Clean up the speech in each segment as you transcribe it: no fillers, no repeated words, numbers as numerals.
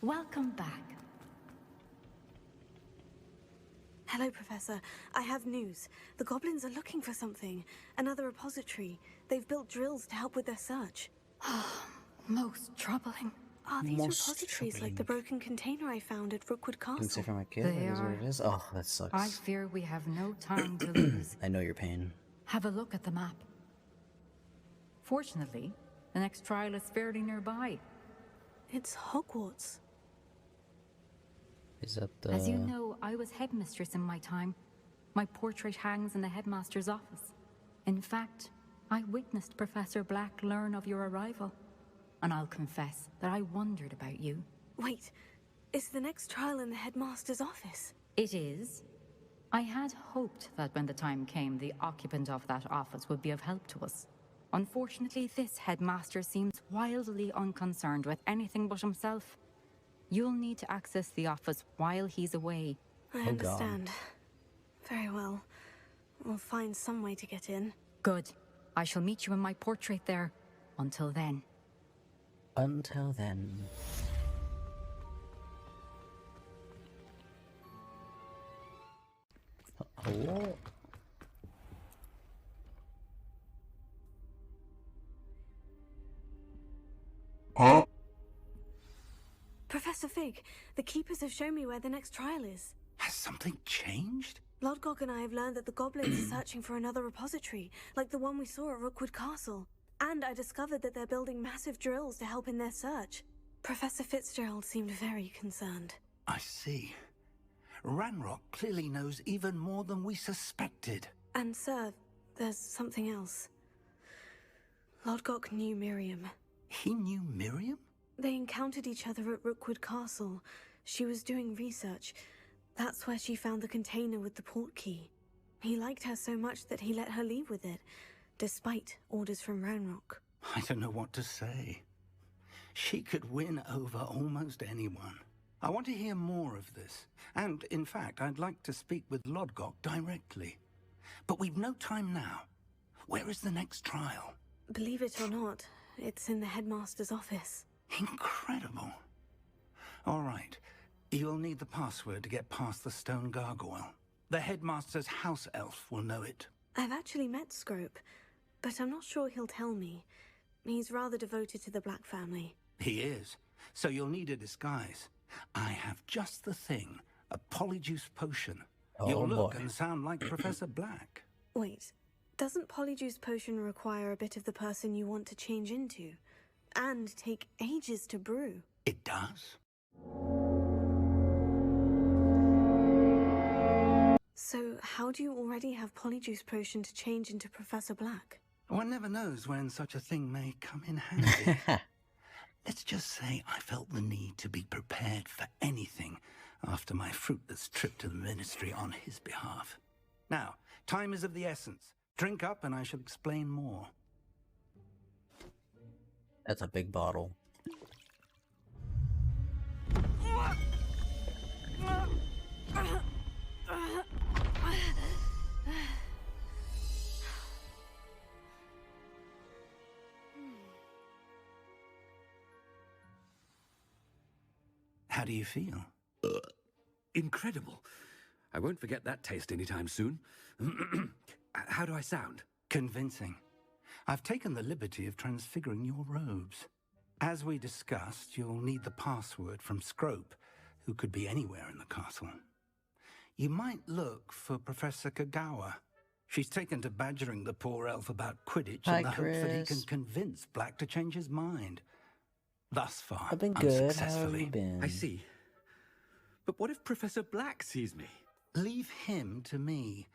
Welcome back. Hello, Professor. I have news. The goblins are looking for something. Another repository. They've built drills to help with their search. Most troubling. Are these Most repositories like the troubling. broken container I found at Rookwood Can say Castle? for my kid, They that is what it are. is. Oh, that sucks. I fear we have no time to lose. I know your pain. Have a look at the map. Fortunately, the next trial is fairly nearby. It's Hogwarts. Is that the... As you know, I was headmistress in my time. My portrait hangs in the headmaster's office. In fact, I witnessed Professor Black learn of your arrival. And I'll confess that I wondered about you. Wait, is the next trial in the headmaster's office? It is. I had hoped that when the time came, the occupant of that office would be of help to us. Unfortunately, this headmaster seems wildly unconcerned with anything but himself. You'll need to access the office while he's away. I understand. Very well. We'll find some way to get in. Good. I shall meet you in my portrait there. Until then. Until then. Hello? Huh? Professor Fig, the Keepers have shown me where the next trial is. Has something changed? Lodgok and I have learned that the goblins are searching for another repository, like the one we saw at Rookwood Castle. And I discovered that they're building massive drills to help in their search. Professor Fitzgerald seemed very concerned. I see. Ranrock clearly knows even more than we suspected. And sir, there's something else. Lodgok knew Miriam. He knew Miriam? They encountered each other at Rookwood Castle. She was doing research. That's where she found the container with the port key. He liked her so much that he let her leave with it, despite orders from Ranrock. I don't know what to say. She could win over almost anyone. I want to hear more of this. And, in fact, I'd like to speak with Lodgok directly. But we've no time now. Where is the next trial? Believe it or not, it's in the headmaster's office. Incredible. All right. You'll need the password to get past the stone gargoyle. The headmaster's house elf will know it. I've actually met Scrope, but I'm not sure he'll tell me. He's rather devoted to the Black family. He is. So you'll need a disguise. I have just the thing. A polyjuice potion. Oh, You'll look boy. and sound like Professor Black. Wait, doesn't Polyjuice Potion require a bit of the person you want to change into? And take ages to brew? It does. So how do you already have Polyjuice Potion to change into Professor Black? One never knows when such a thing may come in handy. Let's just say I felt the need to be prepared for anything after my fruitless trip to the ministry on his behalf. Now, time is of the essence. Drink up and I shall explain more. That's a big bottle. How do you feel? Incredible. I won't forget that taste anytime soon. How do I sound? Convincing. I've taken the liberty of transfiguring your robes. As we discussed, you'll need the password from Scrope, who could be anywhere in the castle. You might look for Professor Kagawa. She's taken to badgering the poor elf about Quidditch Hi, in the hope that he Chris. can convince Black to change his mind. Thus far, I've been good. How have unsuccessfully. you been? I see. But what if Professor Black sees me? Leave him to me.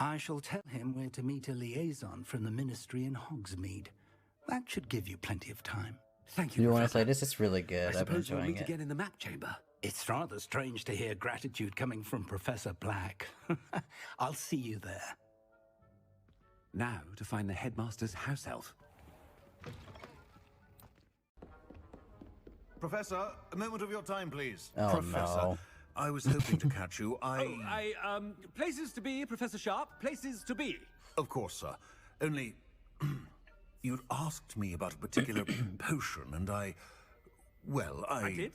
I shall tell him where to meet a liaison from the ministry in Hogsmeade. That should give you plenty of time. Thank you, You want to Professor. play this? It's really good. I I've been suppose we'll enjoying meet it. again in the map chamber. It's rather strange to hear gratitude coming from Professor Black. I'll see you there. Now to find the headmaster's house elf. Professor, a moment of your time, please. Oh, Professor, no. I was hoping to catch you. Places to be, Professor Sharp. Places to be. Of course, sir. Only, you'd asked me about a particular potion, and I I did?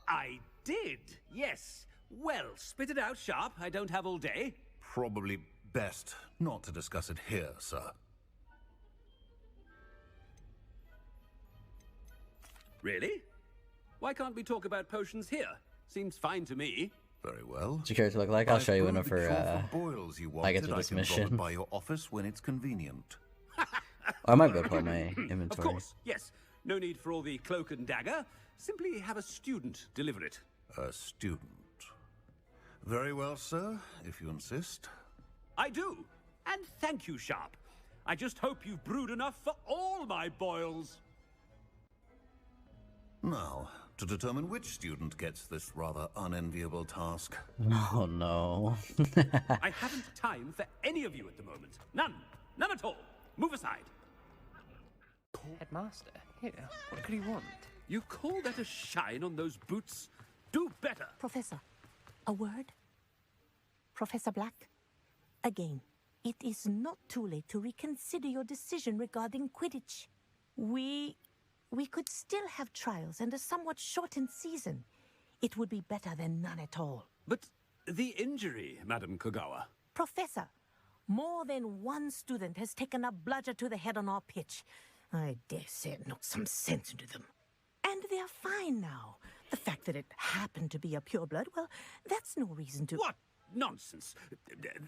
I did, yes. Well, spit it out, Sharp. I don't have all day. Probably best not to discuss it here, sir. Really? Why can't we talk about potions here? Seems fine to me. Very well. What's your character look like? I'll show you I've brewed whenever the cure for boils you I get wanted. to this can drop it mission. by your office when it's convenient. I might be able to put my Of inventory. course, yes. No need for all the cloak and dagger. Simply have a student deliver it. A student. Very well, sir, if you insist. I do. And thank you, Sharp. I just hope you've brewed enough for all my boils. Now, to determine which student gets this rather unenviable task. Oh no. I haven't time for any of you at the moment. None. None at all. Move aside. Headmaster, here, what could he want? You call that a shine on those boots? Do better. Professor, a word? Professor Black? Again, it is not too late to reconsider your decision regarding Quidditch. We could still have trials and a somewhat shortened season. It would be better than none at all. But the injury, Madam Kogawa. Professor, more than one student has taken a bludger to the head on our pitch. I dare say it knocked some sense into them. And they're fine now. The fact that it happened to be a pureblood, well, that's no reason to... What nonsense!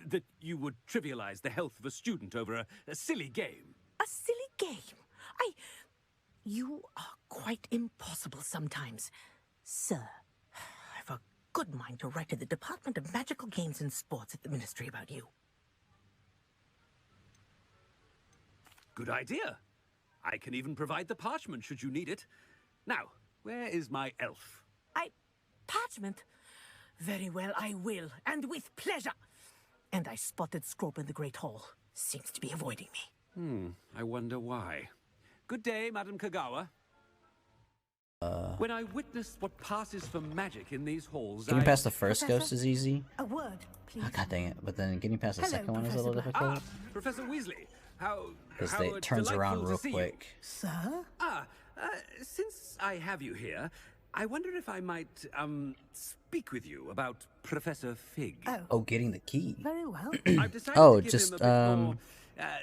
That you would trivialize the health of a student over a silly game. A silly game? You are quite impossible sometimes. Sir, I've a good mind to write to the Department of Magical Games and Sports at the Ministry about you. Good idea. I can even provide the parchment should you need it. Now, where is my elf? Parchment? Very well, I will, and with pleasure. And I spotted Scrope in the Great Hall. Seems to be avoiding me. I wonder why. Good day, Madam Kogawa. When I witness what passes for magic in these halls, Getting I... past the first Professor? ghost is easy. A word, please. Oh, God dang it. But then getting past the Hello, second one is a little Professor Black. difficult. Professor Weasley, how... Because how it turns around delightful real to see you. quick. Sir? Since I have you here, I wonder if I might, speak with you about Professor Fig. Oh, getting the key. Very well. I've decided Oh, to give just, him a bit more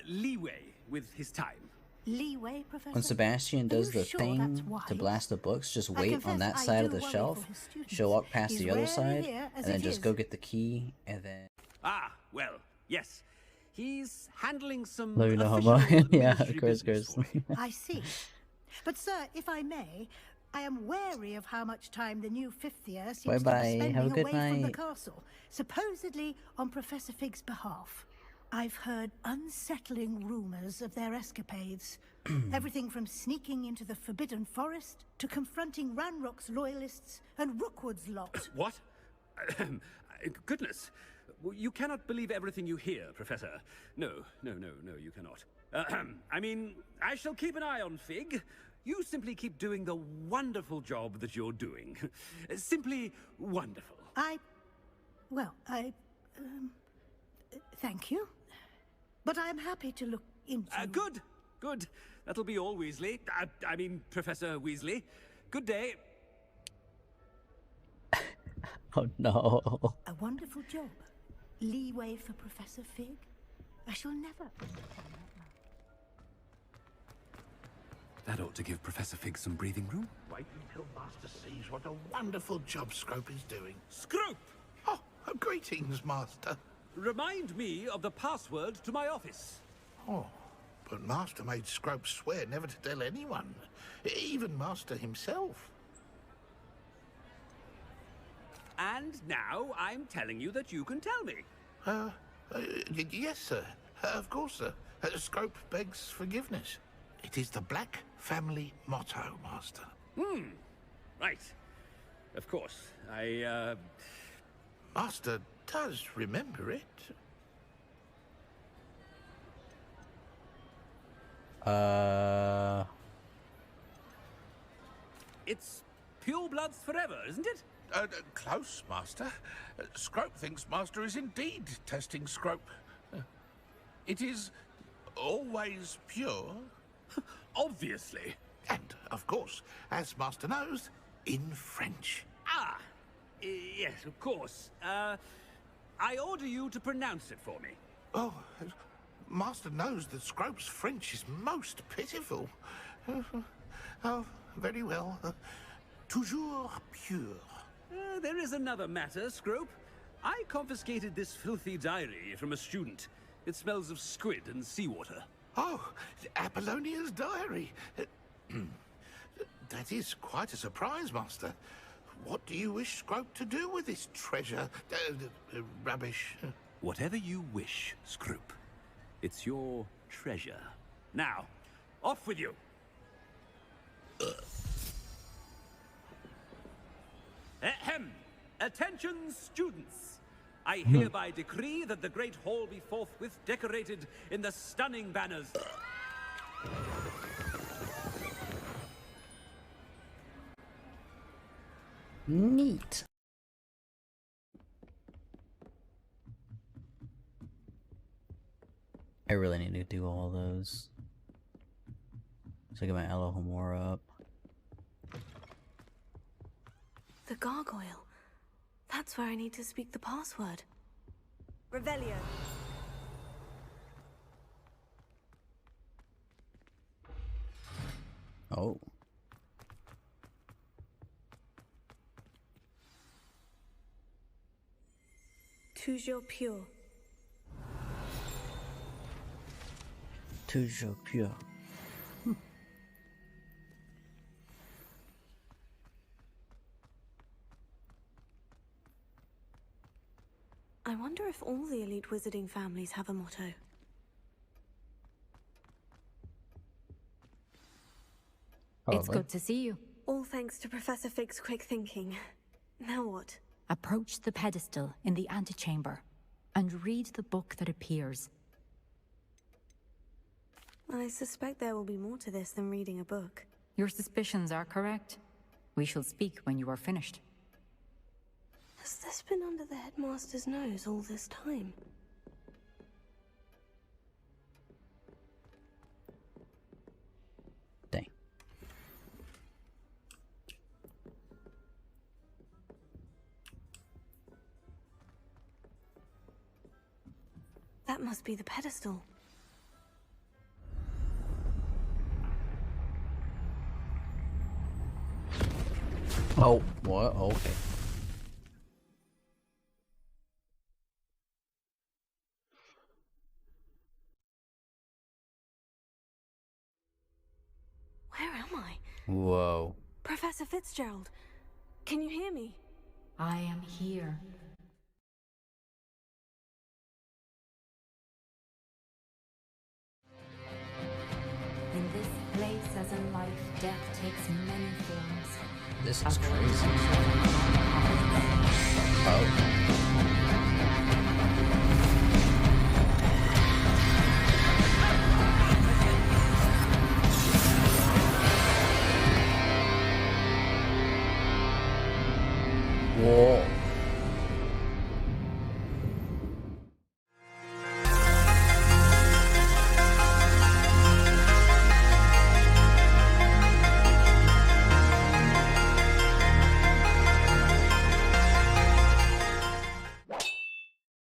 leeway with his time. Leeway, Professor? When Sebastian does Are you the sure thing that's to wise? blast the books, just I wait on confess that I side do of the worry shelf. for his students. She'll walk past He's the other rarely side, here, as and then it just is. go get the key, and then... Ah, well, yes. He's handling some Let me know how official much. Yeah, of ministry course, business course. for me. I see. But, sir, if I may, I am wary of how much time the new fifth year seems to Bye-bye. be spending Have a good away from the night. castle, supposedly on Professor Fig's behalf. I've heard unsettling rumors of their escapades. Everything from sneaking into the Forbidden Forest to confronting Ranrock's loyalists and Rookwood's lot. What? Goodness. Well, you cannot believe everything you hear, Professor. No, you cannot. I mean, I shall keep an eye on Fig. You simply keep doing the wonderful job that you're doing. Simply wonderful. Thank you. But I'm happy to look into... Good. That'll be all, Weasley. I mean, Professor Weasley. Good day. Oh, no. A wonderful job. Leeway for Professor Fig. I shall never... That ought to give Professor Fig some breathing room. Wait until Master sees what a wonderful job Scrope is doing. Scrope! Oh, greetings, Master. Remind me of the password to my office. Oh, but Master made Scrope swear never to tell anyone, even Master himself. And now I'm telling you that you can tell me. Yes, sir. Of course, sir. Scrope begs forgiveness. It is the Black family motto, Master. Right. Of course. Master does remember it. It's pure bloods forever, isn't it? Close, Master. Scrope thinks Master is indeed testing Scrope. It is always pure. Obviously. And, of course, as Master knows, in French. Yes, of course. I order you to pronounce it for me. Oh, Master knows that Scrope's French is most pitiful. Oh, very well. Toujours pure. There is another matter, Scrope. I confiscated this filthy diary from a student. It smells of squid and seawater. Oh, Apollonia's diary. That is quite a surprise, Master. What do you wish Scrope to do with this treasure? Rubbish. Whatever you wish, Scrope. It's your treasure. Now, off with you! Ahem! Attention, students! I hereby decree that the Great Hall be forthwith decorated in the stunning banners. Neat. I really need to do all those. So I get my Elohimora up. The gargoyle. That's where I need to speak the password. Revelio. Oh. Toujours pure. Toujours pure. I wonder if all the elite wizarding families have a motto. It's good to see you. All thanks to Professor Fig's quick thinking. Now what? Approach the pedestal in the antechamber and read the book that appears. I suspect there will be more to this than reading a book. Your suspicions are correct. We shall speak when you are finished. Has this been under the headmaster's nose all this time? Dang. That must be the pedestal. Oh, what? Okay. Where am I? Whoa. Professor Fitzgerald, can you hear me? I am here. In this place, as in life, death takes many forms. This is crazy. Oh.